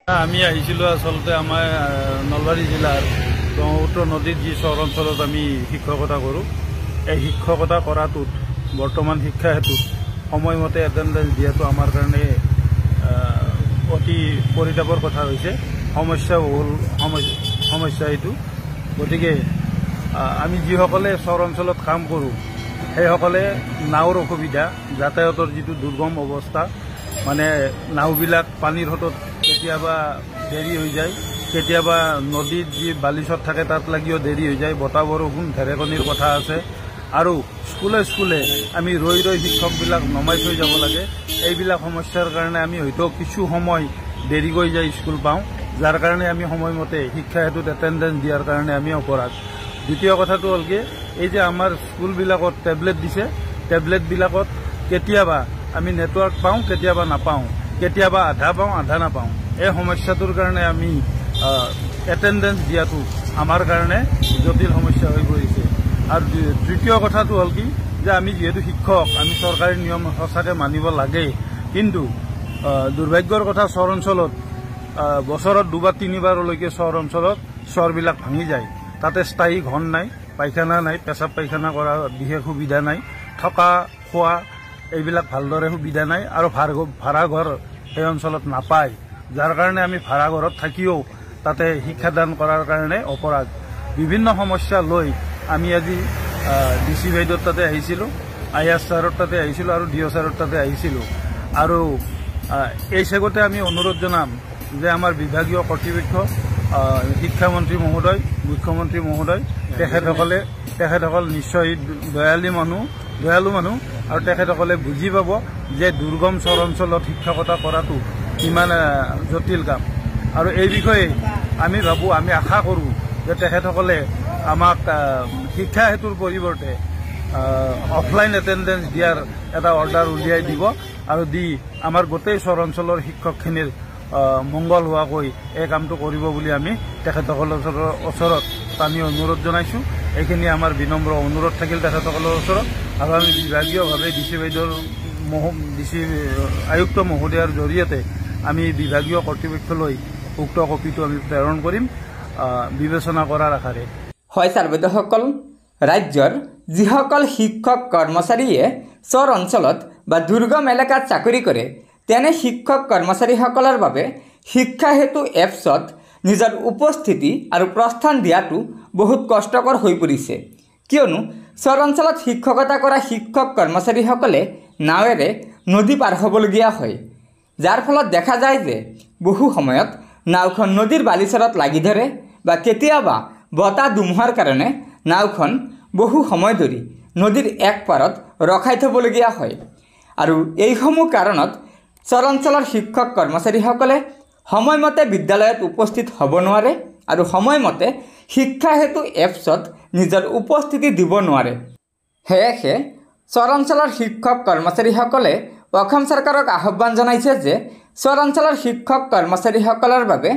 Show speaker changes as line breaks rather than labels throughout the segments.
আমি আহিছিলোঁ আচলতে আমাৰ নলবাৰী জিলাৰ ব্ৰহ্মপুত্ৰ নদীত যি চৰ অঞ্চলত আমি শিক্ষকতা কৰোঁ, এই শিক্ষকতা কৰাটোত বৰ্তমান শিক্ষা হেতুত সময়মতে এটেণ্ডেঞ্চ দিয়াটো আমাৰ কাৰণে অতি পৰিতাপৰ কথা হৈছে। সমস্যা বহুল সমস্যা এইটো। গতিকে আমি যিসকলে চৰ অঞ্চলত কাম কৰোঁ সেইসকলে নাওৰ অসুবিধা, যাতায়াতৰ যিটো দুৰ্গম অৱস্থা, মানে নাওবিলাক পানীৰ সোঁতত কেতিয়াবা দেৰি হৈ যায়, কেতিয়াবা নদীত যি বালিচত থাকে তাত লাগিও দেৰি হৈ যায়, বতাহ বৰষুণ ঢেৰেকনিৰ কথা আছে। আৰু স্কুলে স্কুলে আমি ৰৈ ৰৈ শিক্ষকবিলাক নমাই থৈ যাব লাগে। এইবিলাক সমস্যাৰ কাৰণে আমি হয়তো কিছু সময় দেৰিকৈ যাই স্কুল পাওঁ, যাৰ কাৰণে আমি সময়মতে শিক্ষা হেতুত এটেণ্ডেঞ্চ দিয়াৰ কাৰণে আমি অপৰাধ। দ্বিতীয় কথাটো হ'ল কি, এই যে আমাৰ স্কুলবিলাকত টেবলেট দিছে, টেবলেটবিলাকত কেতিয়াবা আমি নেটৱৰ্ক পাওঁ, কেতিয়াবা নাপাওঁ, কেতিয়াবা আধা পাওঁ, আধা নাপাওঁ। এই সমস্যাটোৰ কাৰণে আমি এটেণ্ডেঞ্চ দিয়াটো আমাৰ কাৰণে জটিল সমস্যা হৈ পৰিছে। আৰু তৃতীয় কথাটো হ'ল কি, যে আমি যিহেতু শিক্ষক, আমি চৰকাৰী নিয়ম সঁচাকৈ মানিব লাগে, কিন্তু দুৰ্ভাগ্যৰ কথা চৰ অঞ্চলত বছৰত দুবাৰ তিনিবাৰলৈকে চৰ অঞ্চলত চৰবিলাক ভাঙি যায়। তাতে স্থায়ী ঘন নাই, পায়খানা নাই, পেচাব পায়খানা কৰা বিশেষ সুবিধা নাই, থকা খোৱা এইবিলাক ভালদৰে সুবিধা নাই, আৰু ভাড়াঘৰ সেই অঞ্চলত নাপায়, যাৰ কাৰণে আমি ভাড়াঘৰত থাকিও তাতে শিক্ষাদান কৰাৰ কাৰণে অপৰাধ। বিভিন্ন সমস্যা লৈ আমি আজি DC বাইদেউৰ তাতে আহিছিলোঁ, IAS ছাৰৰ তাতে আহিছিলোঁ আৰু DO ছাৰৰ তাতে আহিছিলোঁ। আৰু এই চেগতে আমি অনুৰোধ জনাম যে আমাৰ বিভাগীয় কৰ্তৃপক্ষ, শিক্ষামন্ত্ৰী মহোদয়, মুখ্যমন্ত্ৰী মহোদয়, তেখেতসকল নিশ্চয় দয়ালু মানুহ, আৰু তেখেতসকলে বুজি পাব যে দুৰ্গম চৰ অঞ্চলত শিক্ষকতা কৰাটো কিমান জটিল কাম। আৰু এই বিষয়ে আমি ভাবোঁ, আমি আশা কৰোঁ যে তেখেতসকলে আমাক শিক্ষা হেতুৰ পৰিৱৰ্তে অফলাইন এটেণ্ডেঞ্চ দিয়াৰ এটা অৰ্ডাৰ উলিয়াই দিব, আৰু দি আমাৰ গোটেই চৰ অঞ্চলৰ শিক্ষকখিনিৰ মংগল হোৱাকৈ এই কামটো কৰিব বুলি আমি তেখেতসকলৰ ওচৰত স্থানীয় অনুৰোধ জনাইছোঁ। এইখিনি আমাৰ বিনম্ৰ অনুৰোধ থাকিল তেখেতসকলৰ ওচৰত। আৰু আমি বিভাগীয়ভাৱে DC বাইদেউৰ আয়ুক্ত মহোদয়ৰ জৰিয়তে আমি বিভাগীয় কৰ্তৃপক্ষলৈ উক্ত কপিটো আমি প্ৰেৰণ কৰিম বিবেচনা কৰাৰ আশাৰে।
হয় ছাৰ বাইদেউসকল, ৰাজ্যৰ যিসকল শিক্ষক কৰ্মচাৰীয়ে চৰ অঞ্চলত বা দুৰ্গম এলেকাত চাকৰি কৰে, তেনে শিক্ষক কৰ্মচাৰীসকলৰ বাবে শিক্ষা হেতু এপছত নিজৰ উপস্থিতি আৰু প্ৰস্থান দিয়াটো বহুত কষ্টকৰ হৈ পৰিছে। কিয়নো চৰ অঞ্চলত শিক্ষকতা কৰা শিক্ষক কৰ্মচাৰীসকলে নাৱেৰে নদী পাৰ হ'বলগীয়া হয়, যাৰ ফলত দেখা যায় যে বহু সময়ত নাওখন নদীৰ বালিচৰত লাগি ধৰে, বা কেতিয়াবা বতাহ ধুমুহাৰ কাৰণে নাওখন বহু সময় ধৰি নদীৰ এক পাৰত ৰখাই থ'বলগীয়া হয়। আৰু এইসমূহ কাৰণত চৰ অঞ্চলৰ শিক্ষক কৰ্মচাৰীসকলে সময়মতে বিদ্যালয়ত উপস্থিত হ'ব নোৱাৰে, আৰু সময়মতে শিক্ষা হেতু এপছত নিজৰ উপস্থিতি দিব নোৱাৰে। সেয়েহে চৰ অঞ্চলৰ শিক্ষক কৰ্মচাৰীসকলে অসম চৰকাৰক আহ্বান জনাইছে যে চৰ অঞ্চলৰ শিক্ষক কৰ্মচাৰীসকলৰ বাবে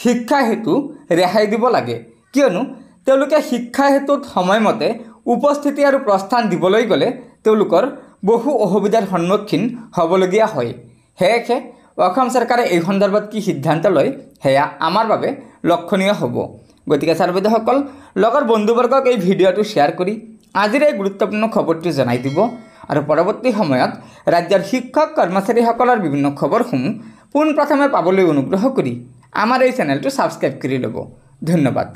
শিক্ষা হেতু ৰেহাই দিব লাগে, কিয়নো তেওঁলোকে শিক্ষা হেতুত সময়মতে উপস্থিতি আৰু প্ৰস্থান দিবলৈ গ'লে তেওঁলোকৰ বহু অসুবিধাৰ সন্মুখীন হ'বলগীয়া হয়। সেয়েহে অসম চৰকাৰে এই সন্দৰ্ভত কি সিদ্ধান্ত লয় সেয়া আমাৰ বাবে লক্ষণীয় হ'ব। গতিকে ছাৰ বাইদেউসকল, লগৰ বন্ধুবৰ্গক এই ভিডিঅ'টো শ্বেয়াৰ কৰি আজিৰ এই গুৰুত্বপূৰ্ণ খবৰটো জনাই দিব, আৰু পৰৱৰ্তী সময়ত ৰাজ্যৰ শিক্ষক কৰ্মচাৰীসকলৰ বিভিন্ন খবৰসমূহ পোনপ্ৰথমে পাবলৈ অনুগ্ৰহ কৰি আমাৰ এই চেনেলটো ছাবস্ক্ৰাইব কৰি ল'ব। ধন্যবাদ।